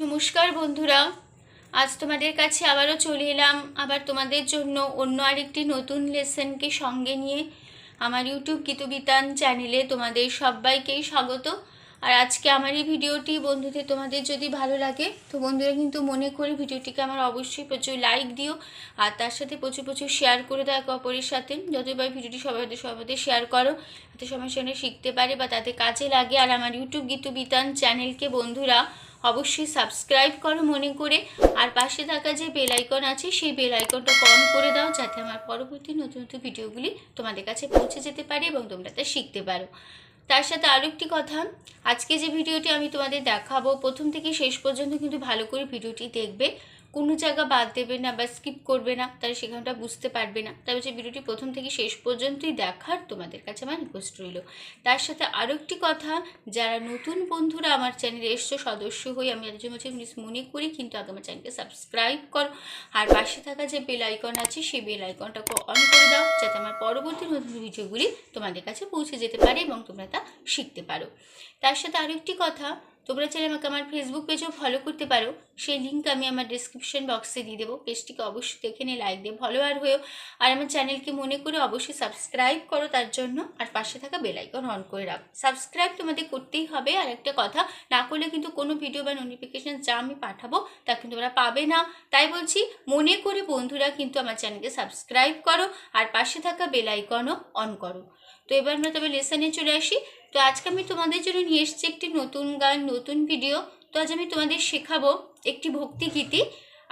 নমস্কার বন্ধুরা, আজ তোমাদের কাছে আবারও চলে এলাম আবার তোমাদের জন্য অন্য আরেকটি নতুন লেসনকে সঙ্গে নিয়ে। আমার ইউটিউব গীতবিতান চ্যানেলে তোমাদের সবাইকেই স্বাগত। আর আজকে আমার এই ভিডিওটি বন্ধুদের তোমাদের যদি ভালো লাগে তো বন্ধুরা কিন্তু মনে করে ভিডিওটিকে আমার অবশ্যই প্রচুর লাইক দিও, আর তার সাথে প্রচুর প্রচুর শেয়ার করে দাও একে অপরের সাথে। যতবার ভিডিওটি সবাই শেয়ার করো যাতে সবার সঙ্গে শিখতে পারে বা তাদের কাজে লাগে। আর আমার ইউটিউব গীতবিতান চ্যানেলকে বন্ধুরা অবশ্যই সাবস্ক্রাইব করো মনে করে, আর পাশে থাকা যে বেল আইকন আছে সেই বেল আইকনটা অন করে দাও যাতে আমার পরবর্তী নতুন নতুন ভিডিওগুলি তোমাদের কাছে পৌঁছে যেতে পারে এবং তোমরা তা শিখতে পারো। তার সাথে আরও একটি কথা, আজকে যে ভিডিওটি আমি তোমাদের দেখাবো প্রথম থেকে শেষ পর্যন্ত কিন্তু ভালো করে ভিডিওটি দেখবে, কোনো জায়গা বাদ দেবে না বা স্কিপ করবে না, তাহলে সেখানটা বুঝতে পারবে না। তাই হচ্ছে ভিডিওটি প্রথম থেকে শেষ পর্যন্তই দেখার তোমাদের কাছে আমার রিকোয়েস্ট রইল। তার সাথে আরও একটি কথা, যারা নতুন বন্ধুরা আমার চ্যানেলে এসছো সদস্য হয়ে, আমি তাদের জন্য মনে করি কিন্তু আগে আমার চ্যানেলকে সাবস্ক্রাইব করো, আর পাশে থাকা যে বেল আইকন আছে সেই বেল আইকনটাকে অন করে দাও যাতে আমার পরবর্তী নতুন ভিডিওগুলি তোমাদের কাছে পৌঁছে যেতে পারে এবং তোমরা তা শিখতে পারো। তার সাথে আরও একটি কথা, তোমরা চাইলে আমাকে আমার ফেসবুক পেজেও ফলো করতে পারো, সেই লিঙ্ক আমি আমার ডিসক্রিপশন বক্সে দিয়ে দেবো। পেজটিকে অবশ্যই দেখে নিয়ে লাইক দিয়ে ফলোয়ার হয়েও, আর আমার চ্যানেলকে মনে করে অবশ্যই সাবস্ক্রাইব করো তার জন্য, আর পাশে থাকা বেল আইকন অন করে রাখো। সাবস্ক্রাইব তোমাদের করতেই হবে, আর একটা কথা, না করলে কিন্তু কোনো ভিডিও বা নোটিফিকেশান যা আমি পাঠাবো তা কিন্তু তোমরা পাবে না। তাই বলছি মনে করে বন্ধুরা কিন্তু আমার চ্যানেলকে সাবস্ক্রাইব করো আর পাশে থাকা বেল আইকনও অন করো। তো এবার আমরা তবে লেসনে চলে আসি। তো আজকে আমি তোমাদের জন্য নিয়ে এসেছি একটি নতুন গান, নতুন ভিডিও। তো আজ আমি তোমাদের শেখাবো একটি ভক্তিগীতি।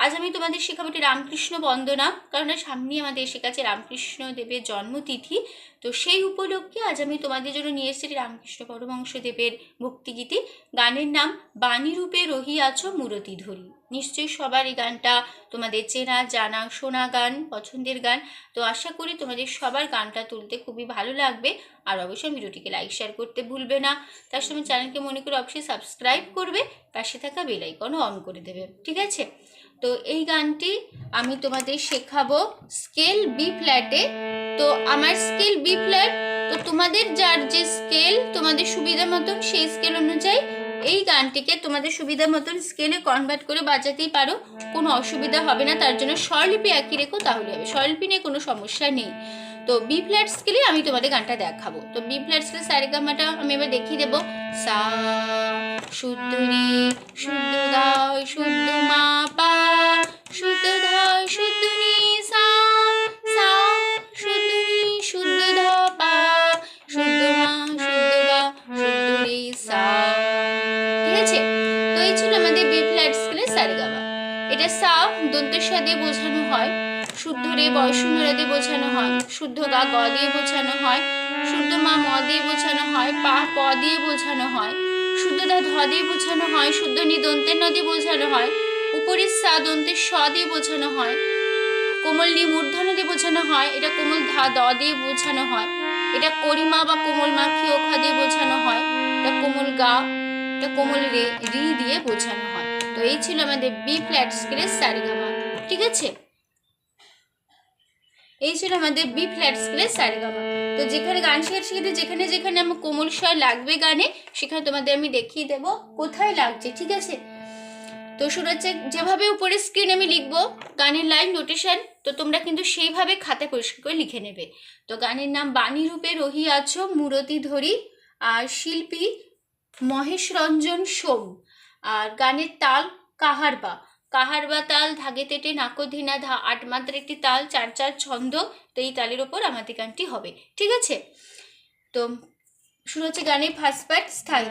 আজ আমি তোমাদের শেখাবো একটি রামকৃষ্ণ বন্দনা, কারণ সামনেই আমাদের এসে গেছে রামকৃষ্ণ দেবের জন্মতিথি। তো সেই উপলক্ষে আজ আমি তোমাদের জন্য নিয়ে এসেছি রামকৃষ্ণ পরমহংস দেবের ভক্তিগীতি। গানের নাম বাণী রূপে রহিয়াছ মূরতি ধরি। নিশ্চয়ই সবার এই গানটা তোমাদের চেনা জানা শোনা গান, পছন্দের গান। তো আশা করি তোমাদের সবার গানটা তুলতে খুবই ভালো লাগবে, আর অবশ্যই ভিডিওটিকে লাইক শেয়ার করতে ভুলবে না। তার সঙ্গে চ্যানেলকে মনে করে অবশ্যই সাবস্ক্রাইব করবে, পাশে থাকা বেল আইকনও অন করে দেবে, ঠিক আছে? তো এই গানটি আমি তোমাদের শেখাবো স্কেল বি ফ্ল্যাটে। তো আমার স্কেল বি ফ্ল্যাট, তো তোমাদের যার যে স্কেল তোমাদের সুবিধা মতন সেই স্কেল অনুযায়ী এই গানটিকে তোমাদের সুবিধা মতন স্কেলে কনভার্ট করে বাজাতেই পারো, কোনো অসুবিধা হবে না। তার জন্য স্বরলিপি একই রেখো তাহলে হবে, স্বরলিপি নিয়ে কোনো সমস্যা নেই। তো বি ফ্ল্যাট স্কেলে আমি তোমাদের গানটা দেখাবো। তো বি ফ্ল্যাট স্কেলে সারেগামাটা আমি এবার দেখিয়ে দেবো। সা শুদ্ধ রে শুদ্ধ গায় শুদ্ধ মা পা, শুদ্ধ ধায় শুদ্ধ নি সা, সা শুদ্ধ নি শুদ্ধ ধা পা, শুদ্ধ মা শুদ্ধ গা শুদ্ধ রে সা। ঠিক আছে? তো এই ছিল আমাদের বি ফ্ল্যাট স্কেলে সারেগামা। এটা সা দন্তের সাথে বোঝানো হয়, শুদ্ধ রে বয়শূন্যরা দিয়ে বোঝানো হয়, শুদ্ধ গা গ দিয়ে বোঝানো হয়, শুদ্ধ মা ম দিয়ে বোঝানো হয়, পা প দিয়ে বোঝানো হয়, শুদ্ধ ধা ধ দিয়ে বোঝানো হয়, শুদ্ধ নি দন্তের ন দিয়ে বোঝানো হয়, উপরের সা দন্তের স দিয়ে বোঝানো হয়, কোমল নি মূর্ধন্য দিয়ে বোঝানো হয়, এটা কোমল ধা দ দিয়ে বোঝানো হয়, এটা করিমা বা কোমল মা খি ওখা দিয়ে বোঝানো হয়, এটা কোমল গা, এটা কোমল রে রি দিয়ে বোঝানো হয়। তো এই ছিল আমাদের বি ফ্ল্যাট স্কেলের সারেগামা, ঠিক আছে? এই ছিল আমাদের বি ফ্ল্যাট স্কেলের সারেগামা। তো যেখানে গান শেখাতে যেখানে যেখানে আমার কোমল স্বর লাগবে গানে, সেখানে তোমাদের আমি দেখিয়ে দেবো কোথায় লাগছে, ঠিক আছে? তো শুরু হচ্ছে, যেভাবে উপরে স্ক্রিন আমি লিখবো গানের লাইন নোটেশন, তো তোমরা কিন্তু সেইভাবে খাতায় পরিষ্কার করে লিখে নেবে। তো গানের নাম বাণী রূপে রহিয়াছ মূরতি ধরি, আর শিল্পী মহেশ রঞ্জন সোম, আর গানের তাল কাহারবা। কাহারবা তাল ধাগে তেটে নাকধিনা ধা 8 মাত্রার একটি তাল, 4/4 ছন্দ। তো এই তালের ওপর আমাদের গানটি হবে, ঠিক আছে? তো শুরু হচ্ছে গানের ফার্স্ট পার্ট স্থায়ী।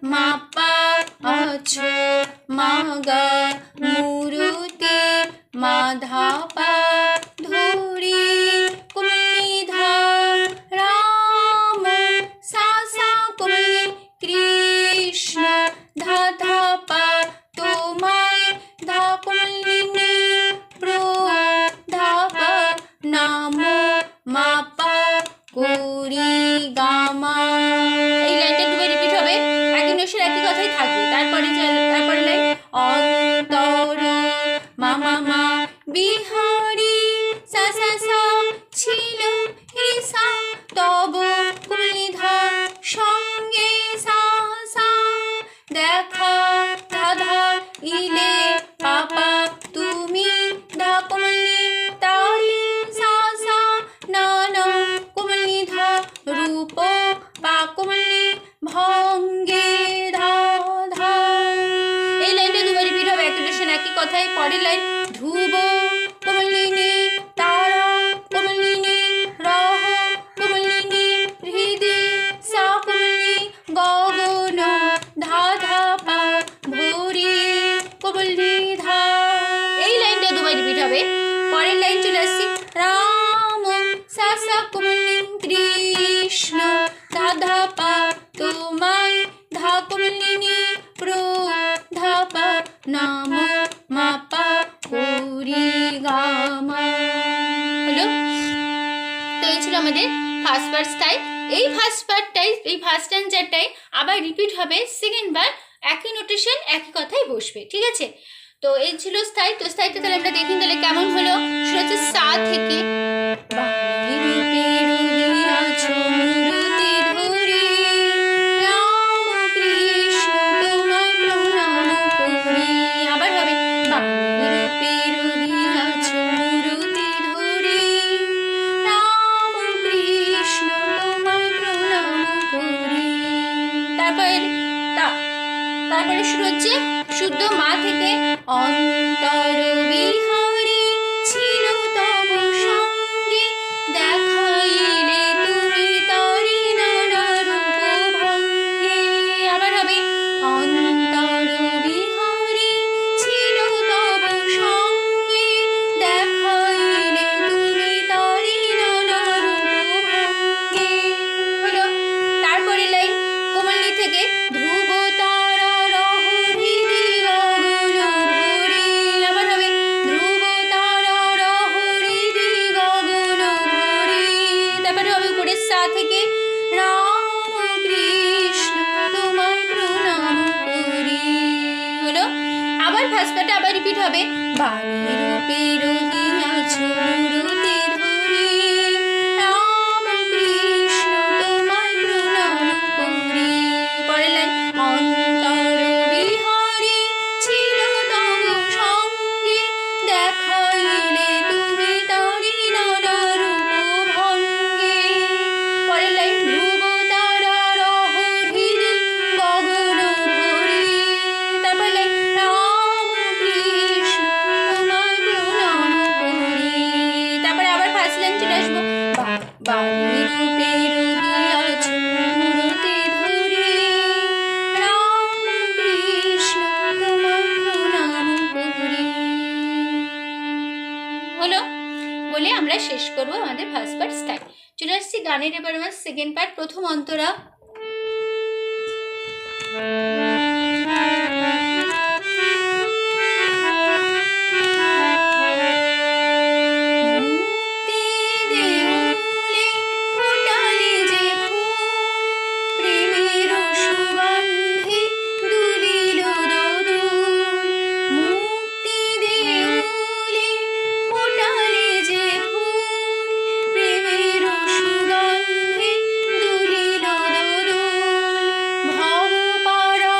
মা পা আছো মা গা মুরুতি মা ধা পা ধরি কুমলি ধা রাম সা সা কুমলি কৃষ্ণ ধা ধা পা তোমায় ধা কুমলি নি প্র ধা পা নামো মা পা করি গামা। এই লাইনটা দুবার রিপিট হবে, একই নোশের একই কথাই থাকবে। তারপরে লাইন অন্তর মা মা মা বিহারি সা সা সা ছিল রে সা তব কুমলি ধা সঙ্গে সা সা দেখা ধা ধা ইলে পাপা তুমি ধা কুমলি তারি সা সা নানা কুমলি ধা রূপ পা কুমলি ভঙ্গে ধা ধা। এই লাইনটা দুবার রিপিট হবে, একই নোশের একই কথাই। পরের লাইন ধ্রুব কুমলিনী তারা কুমলিনী রহ কুমলিনী হৃদি সা কুমলি গগন ধা ধা পা ভরি কুমলি ধা। এই লাইনটা দুবার রিপিট হবে। পরের লাইন চলে আসছি রাম সা সা কুমলি কৃষ্ণ ধা ধা পা তোমায় ধা কুমলিনী প্র ধা পা নাম মা পা করি গামা। হলো? তো এই ছিল আমাদের ফার্স্ট পার্ট স্টাইল। এই ফার্স্ট পার্টটাই, এই ফার্স্ট স্ট্যান্ডারটাই আবার রিপিট হবে সেকেন্ড বার, একই নোটেশন একই কথাই বসবে, ঠিক আছে? তো এই ছিল স্থায়ী। তো স্থায়ীটা তাহলে আমরা দেখি তাহলে কেমন হলো। সেটা হচ্ছে সা থেকে আবার হবে তারপরে শুরু হচ্ছে শুদ্ধ মা থেকে অন্তর বিহারী ছিল তব সঙ্গে দেখাইলে তুমি তারি নানা রূপ ভঙ্গে। আবার হবে অন্তর বিহারী ছিল তব সঙ্গে দেখাইলে তুমি তারি নানা রূপ ভঙ্গে। হলো? তারপরে লাইন কোমলি থেকে ধ্রুব তারা রহরি গগন ভরি। আবার হবে ধ্রুব তারা রহরি গগন ভরি। তারপরে হবে উপরের সা থেকে রাম কৃষ্ণ তোমায় প্রণাম করি। হলো? আবার ফার্স্ট পার্টে আবার রিপিট হবে বাণী রূপে রহিয়াছো মূরতি ধরি রাম কৃষ্ণ তোমায় প্রণাম করি। পরের লাইন অন্তর বিহারী ছিল তব সঙ্গে দেখাইলে তুমি তারি নানা রূপ ভঙ্গে। পরের লাইন ধ্রুব তারা রহরি গগন ভরি। তারপর লাইন রাম কৃষ্ণ তোমায় প্রণাম করি। তারপরে আবার ফার্স্ট লাইন চলে আসবো বাণী রূপে রহিয়াছো মূরতি ধরি রাম কৃষ্ণ তোমায় প্রণাম করি। হলো? বলে আমরা শেষ করবো আমাদের ফার্স্ট পার্ট স্টাইল। চলে আসছি গানের এবার আমার সেকেন্ড পার্ট। প্রথম অন্তরা মুক্তি দেউলে ফোটালি যে ফুল প্রেমের সুগন্ধে দুলিল দোদুল। মুক্তি দেউলে ফোটালি যে ফুল প্রেমের সুগন্ধে দুলিল দোদুল। ভব পারা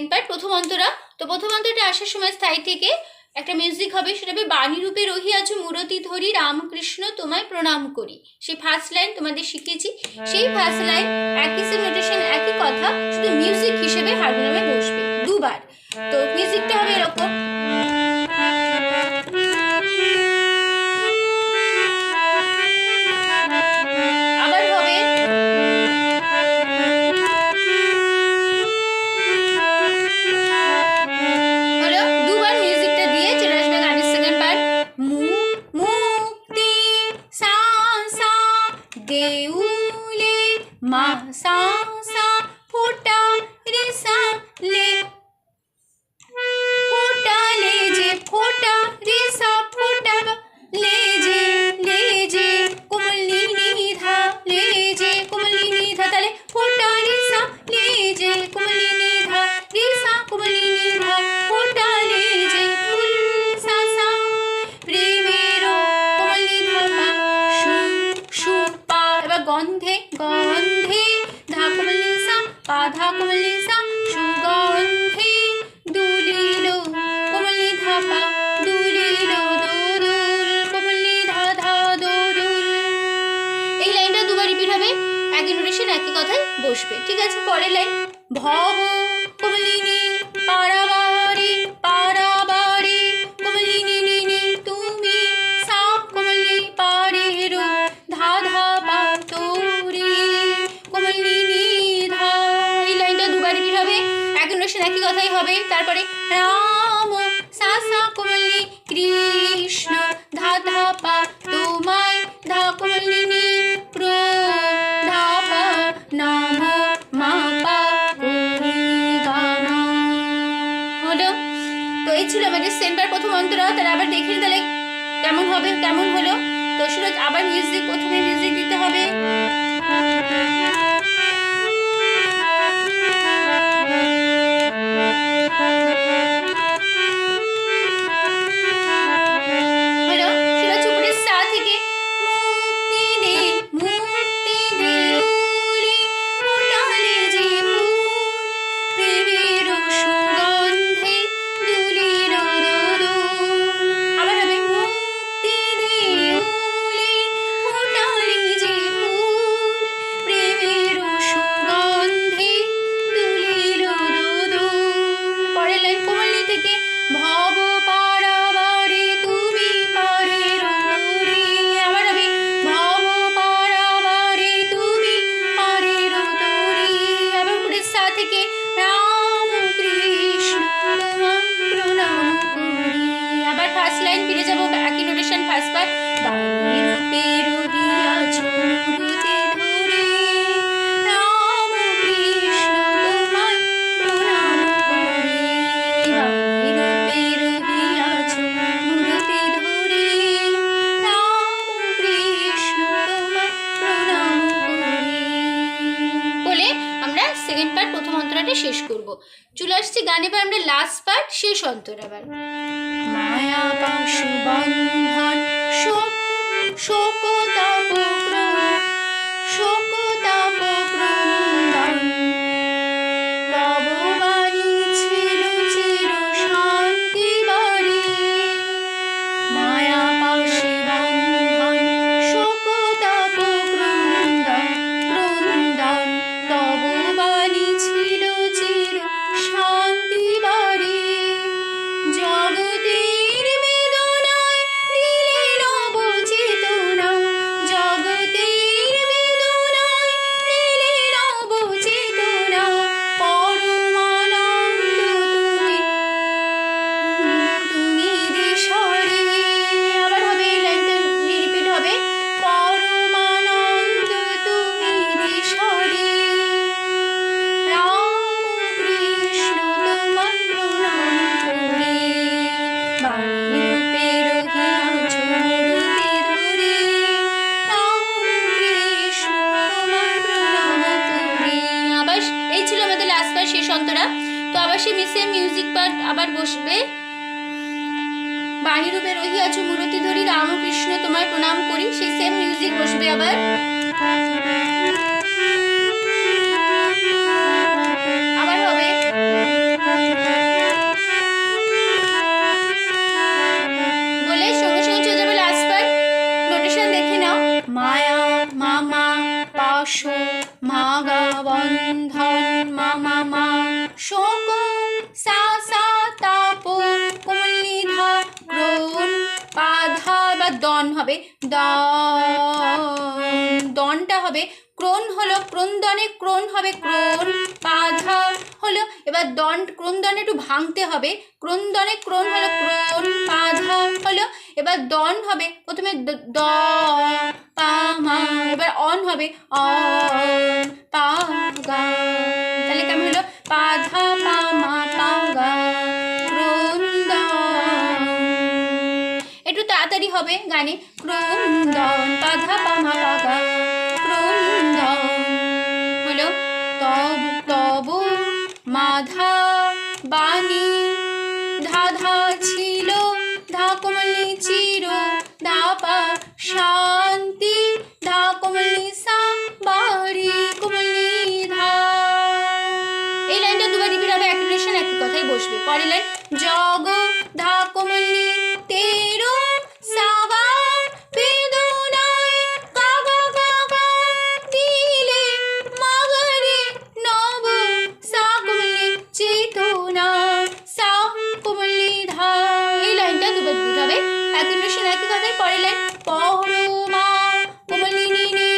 সেকেন্ড পার্ট প্রথম অন্তরা। তো প্রথম অন্তরটা আসার সময় স্থায়ী থেকে একটা মিউজিক হবে, সেটা হবে বাণী রূপে রহিয়াছো মূরতি ধরি রামকৃষ্ণ তোমায় প্রণাম করি। সেই ফার্স্ট লাইন তোমাদের শিখিয়েছি, সেই ফার্স্ট লাইন একই সেম নোটেশন একই কথা, শুধু মিউজিক হিসেবে হারমোনিয়ামে বসবে দুবার। তো মিউজিকটা হবে এরকম। আবার হবে দুবার মিউজিকটা দিয়ে চলে আসবে গানের সেকেন্ড পার্ট। মুক্তি সা সা দেউলে মা সা সা ফোটা রে সা লে ফোটা লে যে ফোটা রে সা ফোটা লে যে কোমলি নিধা লে যে কোমলি নিধা, তাহলে ফোটা রে সা লে যে কোমলি নিধা রে সা কোমলি নিধা ফোটা লে যে ফুল সা সা প্রেমের কোমলি ধাপা সু সু পা। এবার গন্ধে গন্ধে ধা কোমলি সা পা ধা কোমলি সা সুগন্ধে দুলিল কোমলি ধাপা দুলিল দোদুল কোমলি ধা ধা দোদুল। এই লাইনটা দুবার রিপিট হবে, একই নোটেশন একই কথায় বসবে, ঠিক আছে। পরের লাইন ভব কোমলিনী পারাবারে পারাবারে কোমলিনী নি তুমি সা কোমলি পারে রো ধা ধা পা তোরে কোমলিনী ধা। এই লাইনটা দুবার রিপিট হবে, একই নোটেশন একই কথাই হবে। তারপরে রাম সা সা কোমলি কৃষ্ণ ধা ধা পা তোমায় ধা কোমলিনী প্র ধা পা নাম মা পা হলো। তো এই ছিল আমাদের সেন্টার প্রথম অন্তরা। তাহলে আবার দেখি তাহলে কেমন হবে কেমন হলো। তো শুরু আবার মিউজিক, প্রথমে মিউজিক দিতে হবে। সেকেন্ড পার্ট প্রথম অন্তরাটা শেষ করব। চলে আসছি গানে এবার আমরা লাস্ট পার্ট শেষ অন্তরা। আবার মায়া পাশু বন্ধন শোক শোকতাপ শোকতাপ ক্রন্দন তব বাণী ছিল চির শান্তি বাড়ি। মায়া পাশু বন্ধন শোকতাপ ক্রন্দন ক্রন্দন তব বাণী ছিল চির শান্তি বাড়ি। জগতের বেদনায় দিলে নব চেতনা জগতের বেদনায় দিলে নব চেতনা পরমানন্দ তুমি দেশরে। আবার হবে লাইনটা রিপিট হবে পরমানন্দ তুমি দেশরে। রাম কৃষ্ণ তোমায় প্রণাম করি বাণী রূপে রহিয়াছ মূরতি ধরে। রাম কৃষ্ণ তোমায় প্রণাম করি। আবার এই ছিল আমাদের লাস্ট পার্ট শেষ অন্তরা। তো আবার সে মিসে মিউজিক পার্ট আবার বসবে। বাণী রূপে রহিয়াছ মূরতি ধরি রামকৃষ্ণ তোমায় প্রণাম করি, সেই সেম মিউজিক বসবে আবার। আবার হবে দন হবে দনটা হবে, ক্রোন হলো ক্রোন্দনে, ক্রোন হবে ক্রোন, পাধা হলো, এবার দন ক্রোন্দনে একটু ভাঙতে হবে, ক্রোন্দনে ক্রোন হলো ক্রোন, পাধা হলো, এবার দন হবে প্রথমে দ পা মা, এবার অন হবে অন পা গা, তাহলে কেমন হলো পাধা পা মা পা গা ক্রোন্দন। একটু তাড়াতাড়ি হবে গানে, ক্রোন্দন পাধা পা মা পা গা ক্রোন্দন হলো, তব মাধা বাণী ধাধা ছিল ধা কোমলি চির ধা পা শান্তি ধা কোমলি সা বাড়ি কোমলি ধা। এই লাইনটা দুবার রিপিট হবে, একই রিলেশন একই কথাই বসবে। পরের লাইন জগ ধা কোমলি তেরো সাবা বেদনায় কাগা কাগা দিলে মাগরে নব সা কোমলি চেতনা সা কোমলি ধা। এই লাইনটা দুবার রিপিট হবে, একই রিলেশন একই কথাই। পরের লাইন পরমা কোমলি নিনি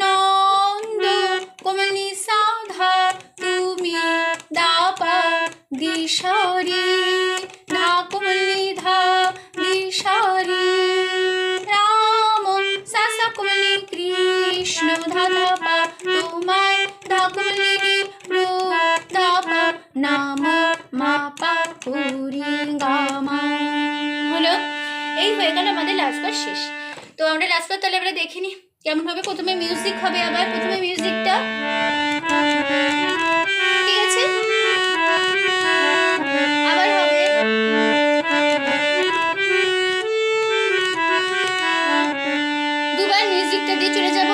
নন্দ কোমলি সাধা তুমি দাপা দিশারি ধা কোমলি ধা দিশারি রাম সাসা কোমলি কৃষ্ণ ধা ধা পা তোমায় ধা কোমলি রি প্রো ধা পা নাম মা পা পুরি গামা হলো। এই হয়ে গেল আমাদের লাস্ট বার শেষ। তো আমরা লাস্ট বার তাহলে আমরা দেখিনি কেমন হবে। প্রথমে মিউজিক হবে, আবার প্রথমে মিউজিকটা ঠিক আছে, আবার হবে দুবার মিউজিকটা দিয়ে চলে যাব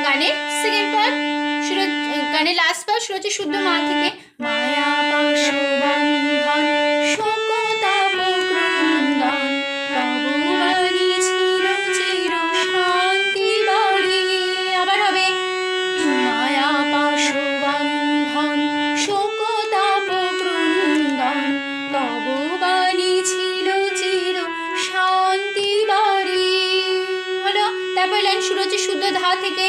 গানের সেকেন্ড পার্ট, গানের লাস্ট পার্ট শুরু হচ্ছে শুদ্ধ মা থেকে। মায়া পাশ বন্ধন শোকতা বক্রন্দন তবু বাণী ছিল চির শান্তি বাড়ি। আবার হবে মায়া পাশ বন্ধন শোকতা বক্রন্দন তবু বাণী ছিল চির শান্তি বাড়ি হলো। তারপর লাইন শুরু হচ্ছে শুদ্ধ ধা থেকে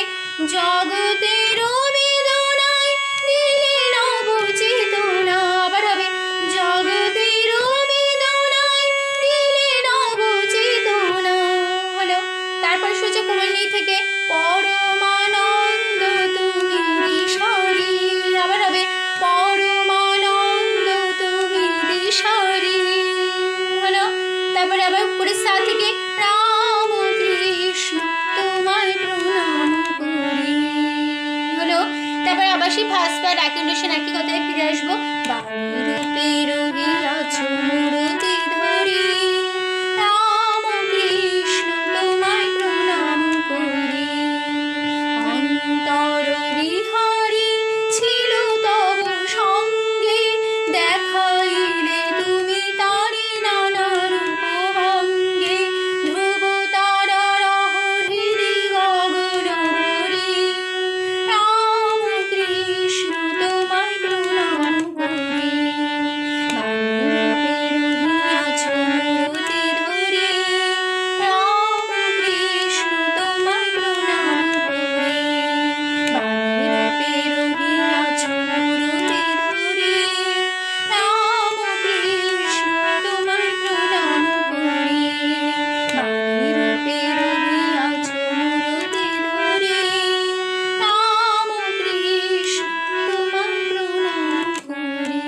জগতের বেদনায় দিলে নব চেতনা। আবার হবে জগতের বেদনায় দিলে নব চেতনা হলো। তারপর শুরু কোমলনি থেকে পরমানন্দ তুমি দিশারি। আবার হবে পরমানন্দ তুমি দিশারি হলো। তারপরে আবার উপরের সা থেকে রাম কৃষ্ণ তোমায় প্রণাম করি হলো। তারপরে আবার সেই ফার্স্ট পার্ট একই রিলেশন একই কথায় ফিরে আসবো। বাণী রূপে রহিয়াছ মূর্তি ধরি রাম কৃষ্ণ তোমায় প্রণাম করি অন্তর বিহারী ছিল তব সঙ্গে দেখাইলে তুমি তারি নানা রূপ ভঙ্গে ধ্রুব তারার হৃদি গগন ভরি রাম কৃষ্ণ তোমায় প্রণাম করি বাণী রূপে রহিয়াছ মূর্তি ধরি রাম কৃষ্ণ তোমায় প্রণাম করি বাণী রূপে রহিয়াছ মূর্তি ধরি রাম কৃষ্ণ তোমায় প্রণাম করি বাণী রূপে রহিয়াছ মূর্তি ধরি রাম কৃষ্ণ তোমায় প্রণাম করি।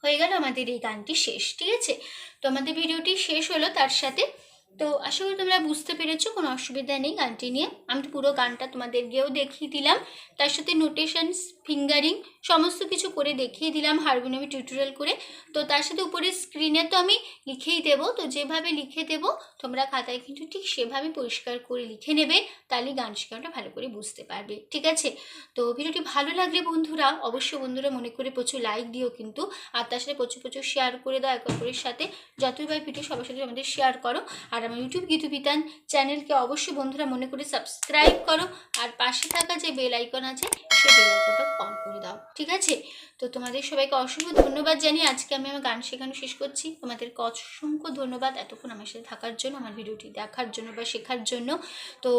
হয়ে গেল আমাদের এই গানটি শেষ, ঠিক আছে। তো আমাদের ভিডিওটি শেষ হলো তার সাথে। তো আশা করি তোমরা বুঝতে পেরেছো, কোনো অসুবিধা নেই গানটি নিয়ে। আমি তো পুরো গানটা তোমাদের গিয়েও দেখিয়ে দিলাম, তার সাথে নোটেশনস ফিঙ্গারিং সমস্ত কিছু করে দেখিয়ে দিলাম হারমোনিয়ামে টিউটোরিয়াল করে। তো তার সাথে উপরে স্ক্রিনে তো আমি লিখেই দেবো, তো যেভাবে লিখে দেবো তোমরা খাতায় কিন্তু ঠিক সেভাবে পরিষ্কার করে লিখে নেবে, তাহলে গান শেখানোটা ভালো করে বুঝতে পারবে, ঠিক আছে। তো ভিডিওটি ভালো লাগলে বন্ধুরা অবশ্যই বন্ধুরা মনে করে প্রচুর লাইক দিও কিন্তু, আর তার সাথে প্রচুর শেয়ার করে দাও একে অপরের সাথে। যতই ভাই ভিডিও সবার সাথে আমাদের শেয়ার করো। আর আমার ইউটিউব গীতবিতান চ্যানেলকে অবশ্যই বন্ধুরা মনে করে সাবস্ক্রাইব করো, আর পাশে থাকা যে বেল আইকন আছে সেই বেল আইকনটা অন করে দাও, ঠিক আছে? তো তোমাদের সবাইকে অসংখ্য ধন্যবাদ জানিয়ে আজকে আমি আমার গান শেখানো শেষ করছি। তোমাদেরকে অসংখ্য ধন্যবাদ এতক্ষণ আমার সাথে থাকার জন্য, আমার ভিডিওটি দেখার জন্য বা শেখার জন্য। তো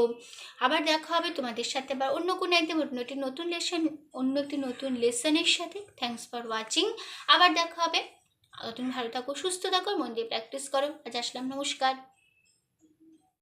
আবার দেখা হবে তোমাদের সাথে আবার অন্য কোনো একদম অন্য একটি নতুন লেসনের সাথে। Thanks for watching. আবার দেখা হবে। তুমি ভালো থাকো, সুস্থ থাকো, মন দিয়ে প্র্যাকটিস করো। আজ আসলাম, নমস্কার।